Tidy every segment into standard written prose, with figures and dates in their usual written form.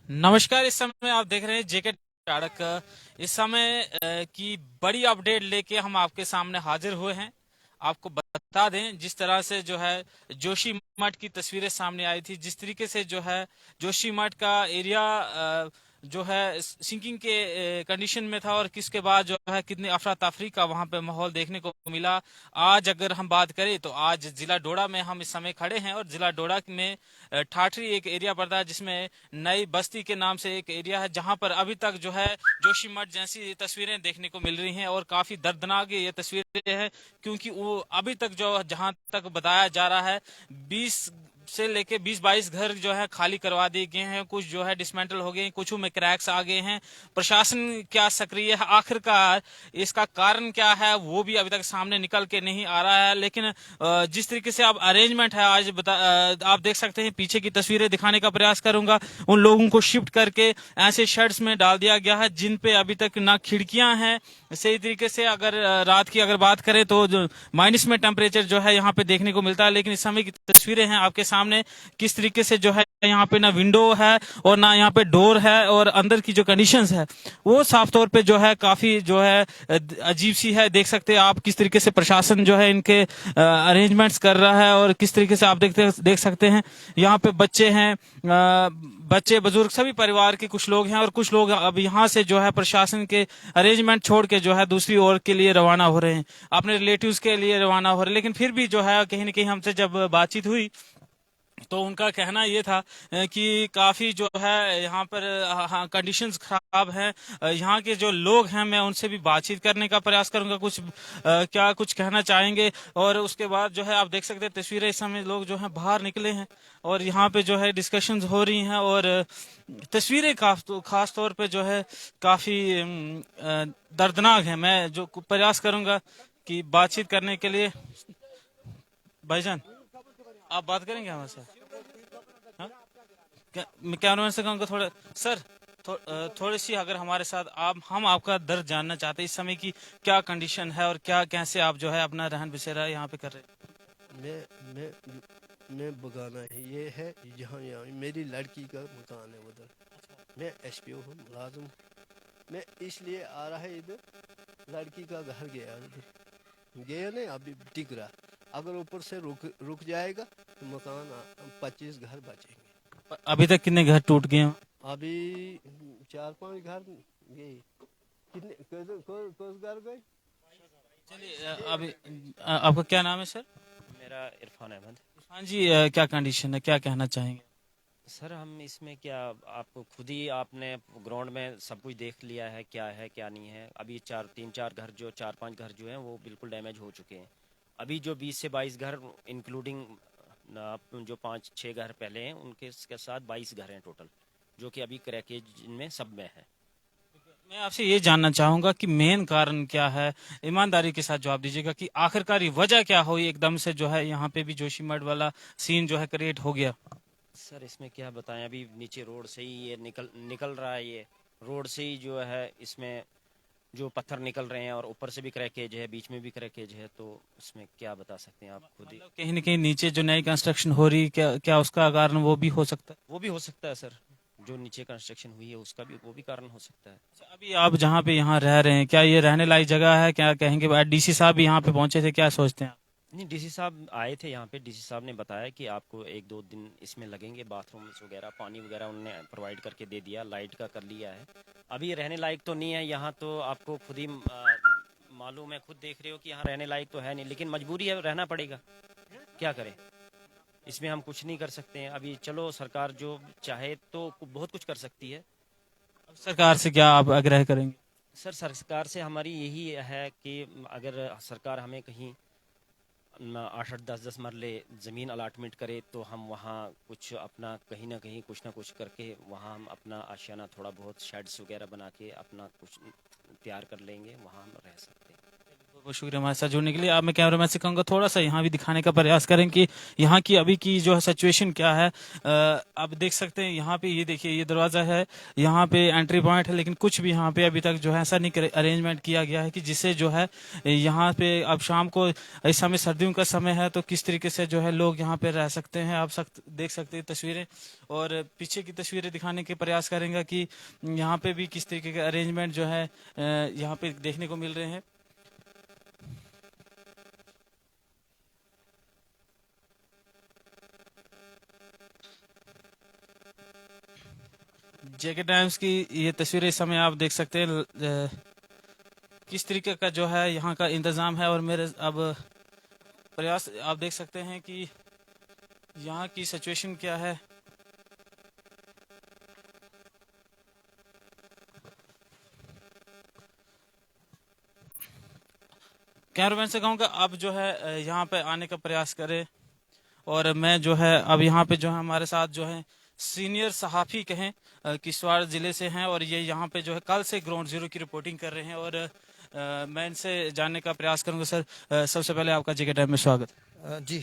नमस्कार। इस समय आप देख रहे हैं जेके टाड़क। इस समय की बड़ी अपडेट लेके हम आपके सामने हाजिर हुए हैं। आपको बता दें, जिस तरह से जो है जोशी मठ की तस्वीरें सामने आई थी, जिस तरीके से जो है जोशी मठ का एरिया जो है सिंकिंग के कंडीशन में था, और किसके बाद जो है कितनी अफरा तफरी का वहां पे माहौल देखने को मिला। आज अगर हम बात करें तो आज जिला डोडा में हम इस समय खड़े हैं, और जिला डोडा में ठाठरी एक एरिया पड़ता है, जिसमें नई बस्ती के नाम से एक एरिया है, जहां पर अभी तक जो है जोशीमठ जैसी तस्वीरें देखने को मिल रही हैं, और काफी दर्दनाक ये तस्वीरें हैं। क्योंकि वो अभी तक जो जहां तक बताया जा रहा है 20 से लेके 20-22 घर जो है खाली करवा दिए गए हैं, कुछ जो है डिसमेंटल हो गए हैं, कुछ में क्रैक्स आ गए हैं। प्रशासन क्या सक्रिय है आखिरकार, इसका कारण क्या है, वो भी अभी तक सामने निकल के नहीं आ रहा है। लेकिन जिस तरीके से अब अरेंजमेंट है आज आप देख सकते हैं, पीछे की तस्वीरें दिखाने का प्रयास करूंगा। उन लोगों को शिफ्ट करके ऐसे शेड्स में डाल दिया गया है जिन पे अभी तक ना खिड़कियां हैं। सही तरीके से अगर रात की अगर बात करें तो जो माइनस में टेम्परेचर जो है यहाँ पे देखने को मिलता है, लेकिन इस समय की तस्वीरें हैं आपके सामने, किस तरीके से जो है यहाँ पे ना विंडो है और ना यहाँ पे डोर है, और अंदर की जो कंडीशंस है वो साफ तौर पे जो है काफी जो है अजीब सी है। देख सकते हैं आप किस तरीके से प्रशासन जो है इनके अरेंजमेंट्स कर रहा है, और किस तरीके से आप देख सकते हैं यहाँ पे बच्चे हैं, बच्चे बुजुर्ग सभी परिवार के कुछ लोग हैं, और कुछ लोग अब यहाँ से जो है प्रशासन के अरेंजमेंट छोड़ के जो है दूसरी ओर के लिए रवाना हो रहे हैं, अपने रिलेटिव्स के लिए रवाना हो रहे हैं। लेकिन फिर भी जो है कहीं ना कहीं हमसे जब बातचीत हुई तो उनका कहना ये था कि काफी जो है यहाँ पर हाँ कंडीशंस खराब हैं। यहाँ के जो लोग हैं, मैं उनसे भी बातचीत करने का प्रयास करूंगा, कुछ क्या कुछ कहना चाहेंगे। और उसके बाद जो है आप देख सकते हैं तस्वीरें, इस समय लोग जो है बाहर निकले हैं और यहाँ पे जो है डिस्कशंस हो रही हैं, और तस्वीरें खास तौर पे जो है काफी दर्दनाक है। मैं जो प्रयास करूंगा कि बातचीत करने के लिए, भाईजान आप बात करेंगे हमसे? हाँ? मैं कैमरामैन से कहूँगा थोड़ा सर, थोड़ी सी अगर हमारे साथ आप, हम आपका दर्द जानना चाहते हैं इस समय की क्या कंडीशन है, और क्या कैसे आप जो है अपना रहन बसेरा यहाँ पे कर रहे हैं। मैं मैं मैं बगाना है ये है। यहाँ मेरी लड़की का मकान है उधर। मैं एसपीओ हूँ, मुलाजिम हूँ। मैं इसलिए आ रहा है इधर। लड़की का घर गया उधर, गया नहीं अभी टिक रहा। अगर ऊपर से रुक रुक जाएगा तो मकान 25 घर बचेंगे। अभी तक कितने घर टूट गए हैं? अभी 4-5 घर गए। कितने कौन घर गए? चलिए अभी आपका क्या नाम है सर? मेरा इरफान अहमद। हाँ जी, क्या कंडीशन है, क्या कहना चाहेंगे? सर हम इसमें क्या, आपको खुद ही आपने ग्राउंड में सब कुछ देख लिया है, क्या है क्या नहीं है। अभी 4-5 घर जो हैं वो बिल्कुल डैमेज हो चुके हैं। अभी जो 20 से 22 घर इंक्लूडिंग जो 5-6 घर पहले हैं उनके के साथ 22 घर हैं टोटल, जो कि अभी क्रैकेज में सब में है। मैं आपसे ये जानना चाहूंगा कि मेन कारण क्या है, ईमानदारी के साथ जवाब दीजिएगा कि आखिरकार ये वजह क्या हुई एकदम से जो है यहाँ पे भी जोशीमठ वाला सीन जो है क्रिएट हो गया। सर इसमें क्या बताएं, अभी नीचे रोड से ही ये निकल निकल रहा है। ये रोड से ही जो है इसमें जो पत्थर निकल रहे हैं, और ऊपर से भी क्रैकेज है, बीच में भी क्रैकेज है। तो इसमें क्या बता सकते हैं आप खुद ही। मतलब कहीं ना कहीं नीचे जो नई कंस्ट्रक्शन हो रही, क्या क्या उसका कारण वो भी हो सकता है? वो भी हो सकता है सर, जो नीचे कंस्ट्रक्शन हुई है उसका भी वो भी कारण हो सकता है। अच्छा, अभी आप जहाँ पे यहाँ रह रहे हैं, क्या ये रहने लायक जगह है? क्या कहेंगे? डीसी साहब भी यहाँ पे पहुंचे थे, क्या सोचते हैं आप? नहीं, डीसी साहब आए थे यहाँ पे। डीसी साहब ने बताया कि आपको 1-2 दिन इसमें लगेंगे। बाथरूम्स वगैरह, पानी वगैरह उन्होंने प्रोवाइड करके दे दिया, लाइट का कर लिया है। अभी ये रहने लायक तो नहीं है यहाँ, तो आपको खुद ही मालूम है, खुद देख रहे हो कि यहाँ रहने लायक तो है नहीं, लेकिन मजबूरी है, रहना पड़ेगा। क्या करें, इसमें हम कुछ नहीं कर सकते हैं। अभी चलो सरकार जो चाहे तो बहुत कुछ कर सकती है। अब सरकार से क्या आप आग्रह करेंगे? सर सरकार से हमारी यही है कि अगर सरकार हमें कहीं 8-8 10-10 मरले ज़मीन अलाटमेंट करे तो हम वहाँ कुछ अपना कहीं ना कहीं कुछ ना कुछ करके वहाँ हम अपना आशियाना थोड़ा बहुत शेड्स वगैरह बना के अपना कुछ तैयार कर लेंगे, वहाँ हम रह सकते हैं। बहुत शुक्रिया हमारे साथ जुड़ने के लिए। अब मैं कैमरामैन से कहूँगा थोड़ा सा यहाँ भी दिखाने का प्रयास करें कि यहाँ की अभी की जो है सिचुएशन क्या है। आप देख सकते हैं यहाँ पे, ये देखिए ये दरवाज़ा है, यहाँ पे एंट्री पॉइंट है, लेकिन कुछ भी यहाँ पे अभी तक जो है ऐसा नहीं अरेंजमेंट किया गया है कि जिससे जो है यहाँ पे अब शाम को, इस समय सर्दियों का समय है, तो किस तरीके से जो है लोग यहाँ पे रह सकते हैं। आप देख सकते हैं तस्वीरें, और पीछे की तस्वीरें दिखाने के प्रयास करेंगे कि यहाँ पे भी किस तरीके के अरेंजमेंट जो है यहाँ पे देखने को मिल रहे हैं। जेके टाइम्स की ये तस्वीरें इस समय आप देख सकते हैं किस तरीके का जो है यहाँ का इंतज़ाम है। और मेरे अब प्रयास आप देख सकते हैं कि यहाँ की सिचुएशन क्या है। कैमरामैन से कहूँगा अब जो है यहाँ पे आने का प्रयास करें। और मैं जो है अब यहाँ पे जो है हमारे साथ जो है सीनियर सहाफ़ी कहें किश्तवाड़ ज़िले से हैं, और ये यहाँ पे जो है कल से ग्राउंड जीरो की रिपोर्टिंग कर रहे हैं। और मैं इनसे जानने का प्रयास करूँगा। सर, सबसे पहले आपका जेके टाइम में स्वागत। जी।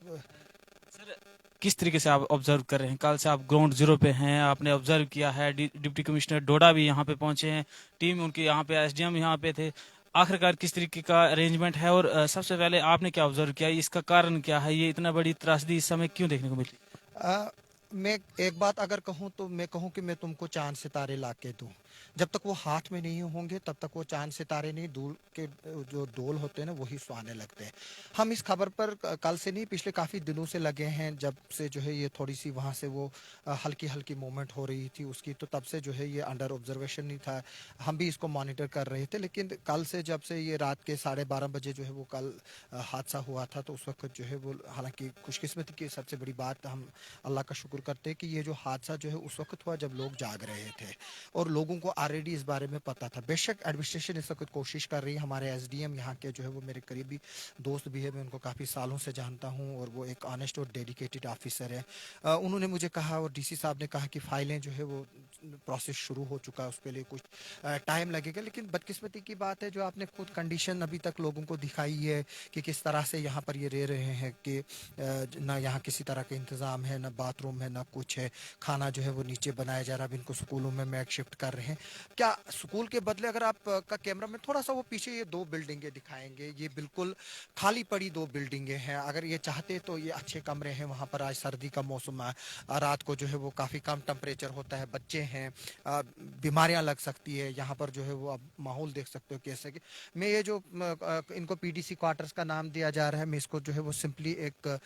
सर, किस तरीके से आप ऑब्जर्व कर रहे हैं? कल से आप ग्राउंड जीरो पे हैं, आपने ऑब्जर्व किया है, डिप्टी कमिश्नर डोडा भी यहाँ पे पहुंचे हैं, टीम उनकी यहाँ पे, एसडीएम यहाँ पे थे। आखिरकार किस तरीके का अरेंजमेंट है, और सबसे पहले आपने क्या ऑब्जर्व किया, इसका कारण क्या है, ये इतना बड़ी त्रासदी इस समय क्यों देखने को मिली? मैं एक बात अगर कहूँ तो मैं कहूँ कि मैं तुमको चांद सितारे ला के दूँ। जब तक वो हाथ में नहीं होंगे तब तक वो चांद सितारे नहीं, दूर के जो डोल होते हैं ना वही सुहाने लगते हैं। हम इस खबर पर कल से नहीं, पिछले काफ़ी दिनों से लगे हैं। जब से जो है ये थोड़ी सी वहाँ से वो हल्की हल्की मूवमेंट हो रही थी उसकी, तो तब से जो है ये अंडर ऑब्जर्वेशन नहीं था। हम भी इसको मॉनिटर कर रहे थे। लेकिन कल से, जब से ये रात के 12:30 बजे जो है वो कल हादसा हुआ था, तो उस वक्त जो है वो, हालांकि खुशकिस्मती की सबसे बड़ी बात, हम अल्लाह का शुक्र करते हैं कि ये जो हादसा जो है उस वक्त हुआ जब लोग जाग रहे थे और लोगों को ऑलरेडी इस बारे में पता था। बेशक एडमिनिस्ट्रेशन इस वक्त कोशिश कर रही है। हमारे एसडीएम यहाँ के जो है वो मेरे करीबी दोस्त भी है, मैं उनको काफ़ी सालों से जानता हूँ और वो एक ऑनेस्ट और डेडिकेटेड ऑफिसर है। उन्होंने मुझे कहा, और डीसी साहब ने कहा कि फाइलें जो है वो प्रोसेस शुरू हो चुका है, उसके लिए कुछ टाइम लगेगा। लेकिन बदकिस्मती की बात है, जो आपने खुद कंडीशन अभी तक लोगों को दिखाई है कि किस तरह से यहाँ पर ये रह रहे हैं, कि ना यहाँ किसी तरह का इंतज़ाम है, ना बाथरूम है, ना कुछ है। खाना जो है वो नीचे बनाया जा रहा है। अब इनको स्कूलों में मैक शिफ्ट कर रहे हैं। क्या स्कूल के बदले, अगर आप का कैमरा में थोड़ा सा वो पीछे ये 2 बिल्डिंगें दिखाएंगे, ये बिल्कुल खाली पड़ी 2 बिल्डिंगें हैं। अगर ये चाहते तो ये अच्छे कमरे हैं वहाँ पर। आज सर्दी का मौसम है, रात को जो है वो काफ़ी कम टेम्परेचर होता है, बच्चे हैं, बीमारियां लग सकती है। यहाँ पर जो है वो आप माहौल देख सकते हो कैसे कि, मैं ये जो इनको पीडीसी क्वार्टर्स का नाम दिया जा रहा है, मैं इसको जो है वो सिंपली एक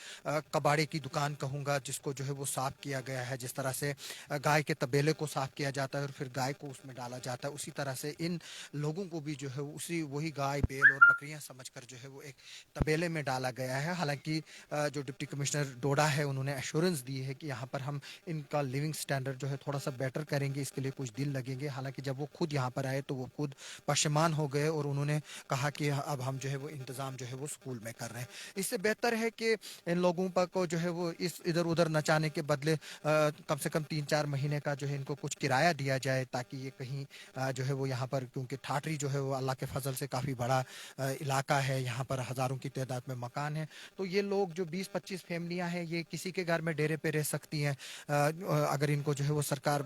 कबाड़े की दुकान कहूँगा, जिसको जो है वो साफ किया गया है। जिस तरह से गाय के तबेले को साफ किया जाता है और फिर गाय को उसमें डाला जाता है, उसी तरह से इन लोगों को भी जो है उसी वही गाय, बैल और बकरियां समझकर जो है वो एक तबेले में डाला गया है। हालांकि जो डिप्टी कमिश्नर डोडा है, उन्होंने एश्योरेंस दी है कि यहाँ पर हम इनका लिविंग स्टैंडर्ड जो है थोड़ा सा बेटर करेंगे, इसके लिए कुछ दिन लगेंगे। हालांकि जब वो खुद यहाँ पर आए तो वो खुद पशेमान हो गए और उन्होंने कहा कि अब हम जो है वो इंतज़ाम जो है वो स्कूल में कर रहे हैं। इससे बेहतर है कि इन लोगों पर को जो है वो इस इधर उधर नचाने के बदले कम से कम 3-4 महीने का जो है इनको कुछ किराया दिया जाए, ताकि ये कहीं जो है वो यहाँ पर, क्योंकि ठाठरी जो है वो अल्लाह के फजल से काफ़ी बड़ा इलाका है, यहाँ पर हज़ारों की तादाद में मकान है। तो ये लोग जो 20-25 फैमिलियाँ हैं, ये किसी के घर में डेरे पे रह सकती हैं अगर इनको जो है वो सरकार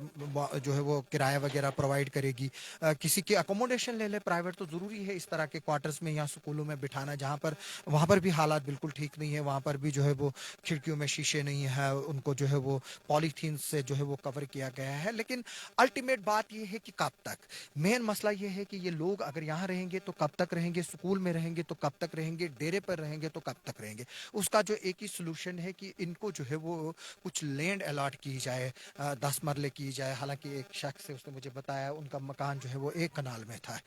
जो है वो किराया वगैरह प्रोवाइड करेगी। किसी की अकोमोडेशन ले ले प्राइवेट, तो ज़रूरी है इस तरह के क्वार्टर्स में या स्कूलों में बिठाना, जहाँ पर वहाँ पर भी हालात बिल्कुल ठीक नहीं है। वहाँ पर भी जो है वो खिड़कियों में शीशे नहीं है, उनको जो है वो पॉलीथीन से जो है वो कवर किया गया है। लेकिन अल्टीमेट बात ये है कि कब तक, मेन मसला ये है कि ये लोग अगर यहाँ रहेंगे तो कब तक रहेंगे, स्कूल में रहेंगे तो कब तक रहेंगे, डेरे पर रहेंगे तो कब तक रहेंगे। उसका जो एक ही सोल्यूशन है कि इनको जो है वो कुछ लैंड अलॉट की जाए, 10 मरले की जाए। हालांकि एक शख्स से उसने मुझे बताया उनका मकान जो है वो 1 कनाल में था,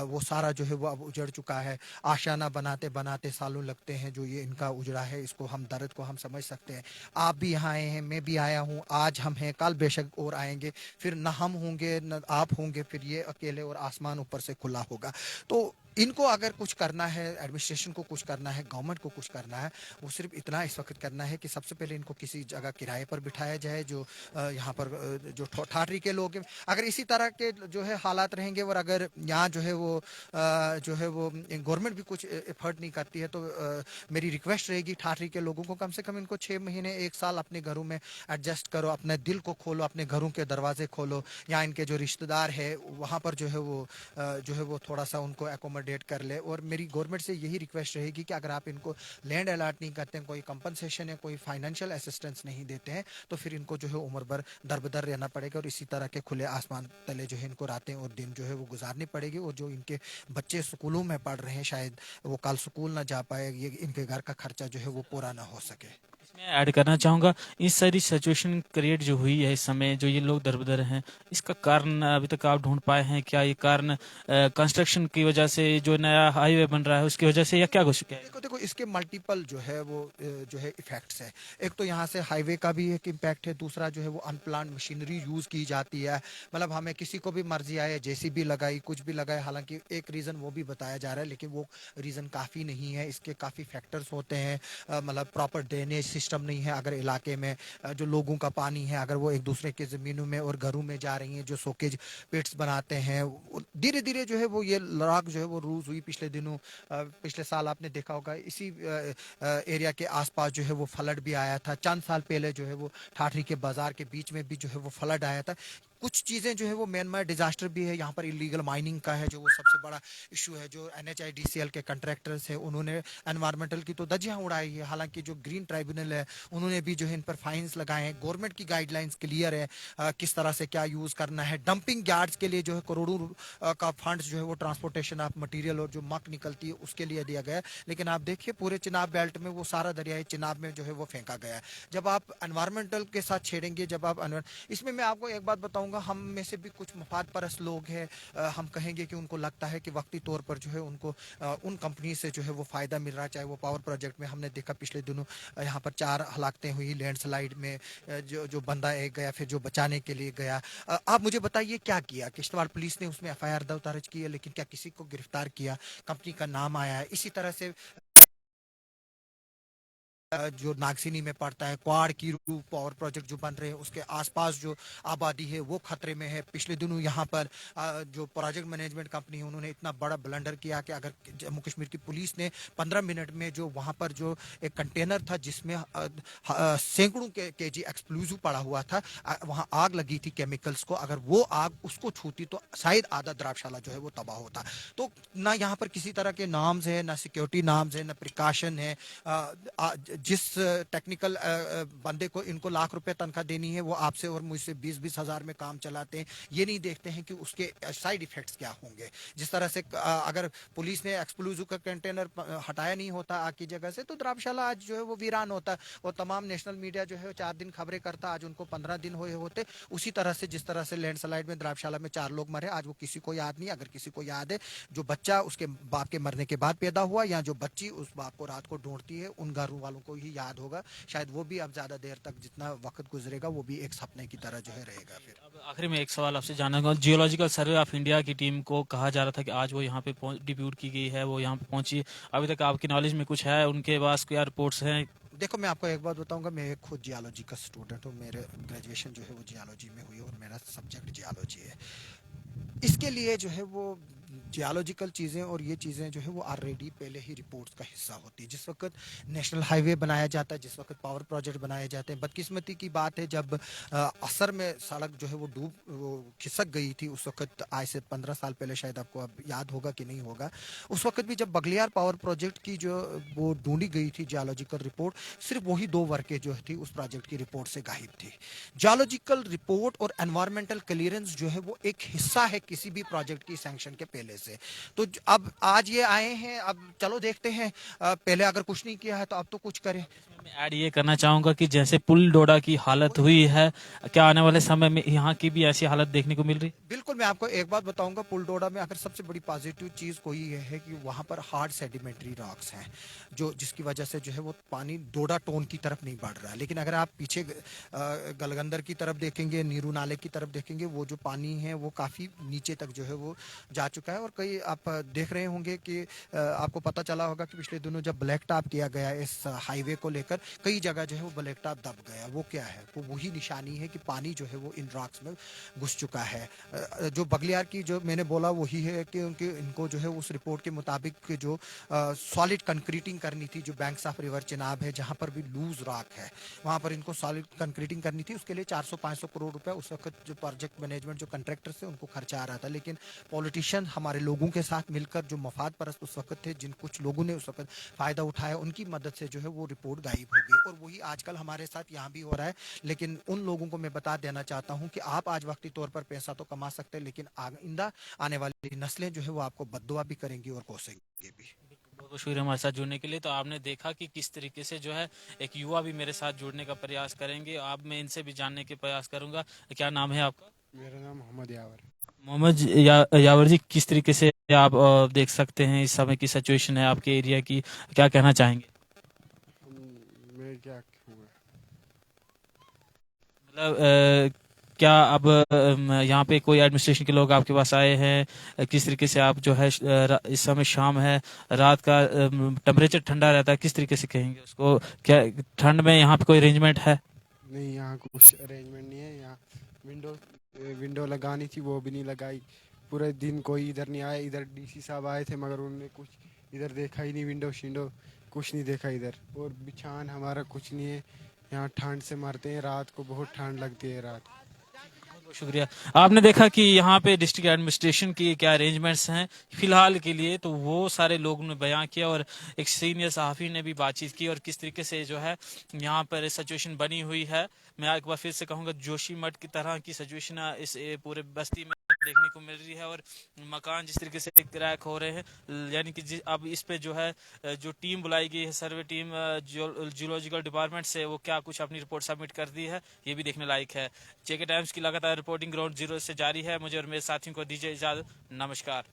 वो सारा जो है वो अब उजड़ चुका है। आशाना बनाते बनाते सालों लगते हैं जो ये इनका उजड़ा है। इसको हम दर्द को हम समझ सकते हैं। आप भी यहाँ आए हैं, मैं भी आया हूँ, आज हम हैं, कल बेशक और आएंगे, फिर न हम होंगे न आप होंगे, फिर ये अकेले और आसमान ऊपर से खुला होगा। तो इनको अगर कुछ करना है, एडमिनिस्ट्रेशन को कुछ करना है, गवर्नमेंट को कुछ करना है, वो सिर्फ इतना इस वक्त करना है कि सबसे पहले इनको किसी जगह किराए पर बिठाया जाए, जो यहाँ पर जो ठाठरी के लोग हैं। अगर इसी तरह के जो है हालात रहेंगे और अगर यहाँ जो है वो गवर्नमेंट भी कुछ एफर्ट नहीं करती है, तो मेरी रिक्वेस्ट रहेगी ठाठरी के लोगों को, कम से कम इनको 6 महीने 1 साल अपने घरों में एडजस्ट करो, अपने दिल को खोलो, अपने घरों के दरवाजे खोलो। यहाँ इनके जो रिश्तेदार है वहाँ पर जो है वो थोड़ा सा उनको एकोमोडेट कर ले। और मेरी गवर्नमेंट से यही रिक्वेस्ट रहेगी कि अगर आप इनको लैंड अलॉट नहीं करते हैं, कोई कंपनसेशन है, कोई फाइनेंशियल असिस्टेंस नहीं देते हैं, तो फिर इनको जो है उम्र भर दर-बदर रहना पड़ेगा और इसी तरह के खुले आसमान तले जो है इनको रातें और दिन जो है वो गुजारनी पड़ेगी। और जो इनके बच्चे स्कूलों में पढ़ रहे हैं, शायद वो कल स्कूल ना जा पाए, ये इनके घर का खर्चा जो है वो पूरा ना हो सके। मैं ऐड करना चाहूँगा, इस सारी सिचुएशन क्रिएट जो हुई है इस समय, जो ये लोग दर-बदर हैं, इसका कारण अभी तक आप ढूंढ पाए हैं क्या? ये कारण कंस्ट्रक्शन की वजह से, जो नया हाईवे बन रहा है उसकी वजह से, या क्या कुछ क्या है? देखो इसके मल्टीपल जो है वो जो है इफेक्ट्स है। एक तो यहाँ से हाईवे का भी एक इम्पैक्ट है, दूसरा जो है वो अनप्लान्ड मशीनरी यूज़ की जाती है। मतलब हमें किसी को भी मर्जी आए जेसीबी लगाई, कुछ भी लगाए, हालांकि एक रीज़न वो भी बताया जा रहा है, लेकिन वो रीज़न काफ़ी नहीं है। इसके काफ़ी फैक्टर्स होते हैं। मतलब प्रॉपर ड्रेनेज सिस्टम नहीं है। अगर इलाके में जो लोगों का पानी है, अगर वो एक दूसरे के ज़मीनों में और घरों में जा रही हैं, जो सोकेज पिट्स बनाते हैं, धीरे धीरे जो है वो ये लड़ाक जो है वो रूज हुई पिछले दिनों। पिछले साल आपने देखा होगा इसी एरिया के आसपास जो है वो फ्लड भी आया था। चंद साल पहले जो है वो ठाठरी के बाजार के बीच में भी जो है वो फ्लड आया था। कुछ चीज़ें जो है वो म्यांमार डिजास्टर भी है। यहाँ पर इलीगल माइनिंग का है, जो वो सबसे बड़ा इशू है। जो NHIDCL के कंट्रैक्टर्स है, उन्होंने एनवायरमेंटल की तो धज्जियां उड़ाई है। हालांकि जो ग्रीन ट्राइब्यूनल है, उन्होंने भी जो है इन पर फाइन्स लगाए हैं। गवर्नमेंट की गाइडलाइंस क्लियर है, किस तरह से क्या यूज़ करना है। डंपिंग यार्ड्स के लिए जो है करोड़ों का फंड जो है वो ट्रांसपोर्टेशन ऑफ मटेरियल और जो मक निकलती है उसके लिए दिया गया है। लेकिन आप देखिए पूरे चिनाब बेल्ट में वो सारा दरियाई चिनाब में जो है वो फेंका गया है। जब आप एनवायरमेंटल के साथ छेड़ेंगे, जब आप इसमें मैं आपको एक बात बताऊंगा, हम में से भी कुछ मफाद परस्त लोग हैं। हम कहेंगे कि उनको लगता है कि वक्ती तौर पर जो है उनको उन कंपनी से जो है वो फ़ायदा मिल रहा है। चाहे वो पावर प्रोजेक्ट में हमने देखा पिछले दिनों यहाँ पर 4 हलाकतें हुई लैंडस्लाइड में। जो बंदा एक गया, फिर जो बचाने के लिए गया। आप मुझे बताइए क्या किया? किश्तवाड़ पुलिस ने उसमें FIR दर्ज की है, लेकिन क्या किसी को गिरफ्तार किया? कंपनी का नाम आया है। इसी तरह से जो नागसिनी में पड़ता है, क्वाड की पावर प्रोजेक्ट जो बन रहे हैं, उसके आसपास जो आबादी है वो खतरे में है। पिछले दिनों यहाँ पर जो प्रोजेक्ट मैनेजमेंट कंपनी है, उन्होंने इतना बड़ा ब्लंडर किया कि अगर जम्मू कश्मीर की पुलिस ने 15 मिनट में जो वहाँ पर जो एक कंटेनर था जिसमें सैकड़ों केजी एक्सप्लोजिव पड़ा हुआ था, वहाँ आग लगी थी केमिकल्स को, अगर वो आग उसको छूती तो शायद आधा द्राक्षाला जो है वो तबाह होता। तो ना यहाँ पर किसी तरह के नाम्स है, ना सिक्योरिटी नाम्स है, ना प्रिकॉशन है। जिस टेक्निकल बंदे को इनको लाख रुपए तनख्वाह देनी है, वो आपसे और मुझसे 20-20 हज़ार में काम चलाते हैं। ये नहीं देखते हैं कि उसके साइड इफेक्ट्स क्या होंगे। जिस तरह से अगर पुलिस ने एक्सप्लोजिव का कंटेनर हटाया नहीं होता आग की जगह से, तो द्राक्षाला आज जो है वो वीरान होता। और तमाम नेशनल मीडिया जो है 4 दिन खबरें करता, आज उनको 15 दिन हुए होते। उसी तरह से जिस तरह से लैंडस्लाइड में द्राक्षाला में 4 लोग मरे, आज वो किसी को याद नहीं। अगर किसी को याद है, जो बच्चा उसके बाप के मरने के बाद पैदा हुआ, या जो बच्ची उस बाप को रात को ढूंढती है, उन घरों वालों को ही याद होगा। शायद वो भी अब ज्यादा देर तक जितना वक्त गुजरेगा वो भी एक सपने की तरह जो है रहेगा। फिर अब आखिर में एक सवाल आपसे जानना चाहूंगा, जियोलॉजिकल सर्वे ऑफ इंडिया की टीम को कहा जा रहा था कि आज वो यहाँ पे डिप्यूट की गई है, वो यहाँ पे पहुंची। अभी तक आपकी नॉलेज में कुछ है, उनके पास क्या रिपोर्ट्स हैं? देखो मैं आपको एक बात बताऊंगा, मैं खुद जियोलॉजी का स्टूडेंट हूँ। मेरे ग्रेजुएशन जो है वो जियोलॉजी में हुई और मेरा सब्जेक्ट जियोलॉजी है। इसके लिए जो है वो जियोलॉजिकल चीज़ें और ये चीज़ें जो है वो ऑलरेडी पहले ही रिपोर्ट्स का हिस्सा होती है। जिस वक्त नेशनल हाईवे बनाया जाता है, जिस वक्त पावर प्रोजेक्ट बनाए जाते हैं, बदकिस्मती की बात है जब असर में सड़क जो है वो खिसक गई थी, उस वक्त आज से 15 साल पहले, शायद आपको अब याद होगा कि नहीं होगा, उस वक्त भी जब बगलियार पावर प्रोजेक्ट की जो वो ढूंढी गई थी जियोलॉजिकल रिपोर्ट, सिर्फ वही 2 वर्कें जो थी उस प्रोजेक्ट की रिपोर्ट से गायब थी। जियोलॉजिकल रिपोर्ट और एनवायरमेंटल क्लियरेंस जो है वो एक हिस्सा है किसी भी प्रोजेक्ट की सैंक्शन के पहले से। तो अब आज ये आए हैं, अब चलो देखते हैं। पहले अगर कुछ नहीं किया है तो अब तो कुछ करें। ऐड ये करना चाहूंगा कि जैसे पुल डोडा की हालत हुई है, क्या आने वाले समय में यहाँ की भी ऐसी हालत देखने को मिल रही है? बिल्कुल, मैं आपको एक बात बताऊंगा, पुलडोडा में अगर सबसे बड़ी पॉजिटिव चीज़ कोई ये है कि वहाँ पर हार्ड सेडिमेंट्री रॉक्स हैं, जो जिसकी वजह से जो है वो पानी डोडा टोन की तरफ नहीं बढ़ रहा है। लेकिन अगर आप पीछे गलगंदर की तरफ देखेंगे, नीरू नाले की तरफ देखेंगे, वो जो पानी है वो काफ़ी नीचे तक जो है वो जा चुका है। और कई आप देख रहे होंगे कि आपको पता चला होगा कि पिछले दिनों जब ब्लैक टॉप किया गया इस हाईवे को लेकर, कई जगह जो है वो ब्लैक टॉप दब गया। वो क्या है? वो वही निशानी है कि पानी जो है वो इन रॉक्स में घुस चुका है। जो बगलियार की जो मैंने बोला वही है कि उनके इनको जो है उस रिपोर्ट के मुताबिक जो सॉलिड कंक्रीटिंग करनी थी, जो बैंक्स ऑफ रिवर चिनाब है जहां पर भी लूज रॉक है, वहां पर इनको सॉलिड कंक्रीटिंग करनी थी। उसके लिए 400-500 करोड़ रुपए उस वक्त जो प्रोजेक्ट मैनेजमेंट जो कंट्रैक्टर थे उनको खर्चा आ रहा था। लेकिन पॉलिटिशियन हमारे लोगों के साथ मिलकर, जो मफाद परस्त उस वक्त थे, जिन कुछ लोगों ने उस वक्त फायदा उठाया, उनकी मदद से जो है वो रिपोर्ट गायब हो गई। और वही आजकल हमारे साथ यहाँ भी हो रहा है। लेकिन उन लोगों को मैं बता देना चाहता हूँ कि आप आज वक्ती तौर पर पैसा तो कमा सकते हैं, लेकिन आइंदा आने वाली नस्लें जो है वो आपको बद्दुआ भी करेंगी और कोसेंगे भी। बहुत बहुत शुक्रिया हमारे साथ जुड़ने के लिए। तो आपने देखा कि किस तरीके से जो है एक युवा भी मेरे साथ जुड़ने का प्रयास करेंगे। अब मैं इनसे भी जानने के प्रयास करूंगा। क्या नाम है आपका? मेरा नाम मोहम्मद यावर है। मोहम्मद यावर जी, किस तरीके से आप देख सकते हैं इस समय की सिचुएशन है आपके एरिया की, क्या कहना चाहेंगे? मैं क्या कहूँगा। मतलब क्या अब यहाँ पे कोई एडमिनिस्ट्रेशन के लोग आपके पास आए हैं? किस तरीके से आप जो है इस समय शाम है, रात का टेम्परेचर ठंडा रहता है, किस तरीके से कहेंगे उसको? क्या ठंड में यहाँ पे कोई अरेंजमेंट है? नहीं, यहाँ कुछ अरेंजमेंट नहीं है। यहाँ विंडो विंडो लगानी थी, वो भी नहीं लगाई। पूरे दिन कोई इधर नहीं आया। इधर डीसी साहब आए थे मगर उन्होंने कुछ इधर देखा ही नहीं, विंडो शिंडो कुछ नहीं देखा इधर। और बिछान हमारा कुछ नहीं है। यहाँ ठंड से मरते हैं, रात को बहुत ठंड लगती है रात। बहुत शुक्रिया। आपने देखा कि यहाँ पे डिस्ट्रिक्ट एडमिनिस्ट्रेशन की क्या अरेंजमेंट्स हैं फिलहाल के लिए, तो वो सारे लोगों ने बयां किया और एक सीनियर सहाफ़ी ने भी बातचीत की और किस तरीके से जो है यहाँ पर सिचुएशन बनी हुई है। मैं एक बार फिर से कहूँगा, जोशीमठ की तरह की सिचुएशन इस पूरे बस्ती में देखने को मिल रही है और मकान जिस तरीके से क्रैक हो रहे हैं, यानी कि अब इस पे जो है जो टीम बुलाई गई है, सर्वे टीम जियोलॉजिकल डिपार्टमेंट से, वो क्या कुछ अपनी रिपोर्ट सबमिट कर दी है, ये भी देखने लायक है। जेके टाइम्स की लगातार रिपोर्टिंग ग्राउंड जीरो से जारी है। मुझे और मेरे साथियों को दीजिए इजाजत। नमस्कार।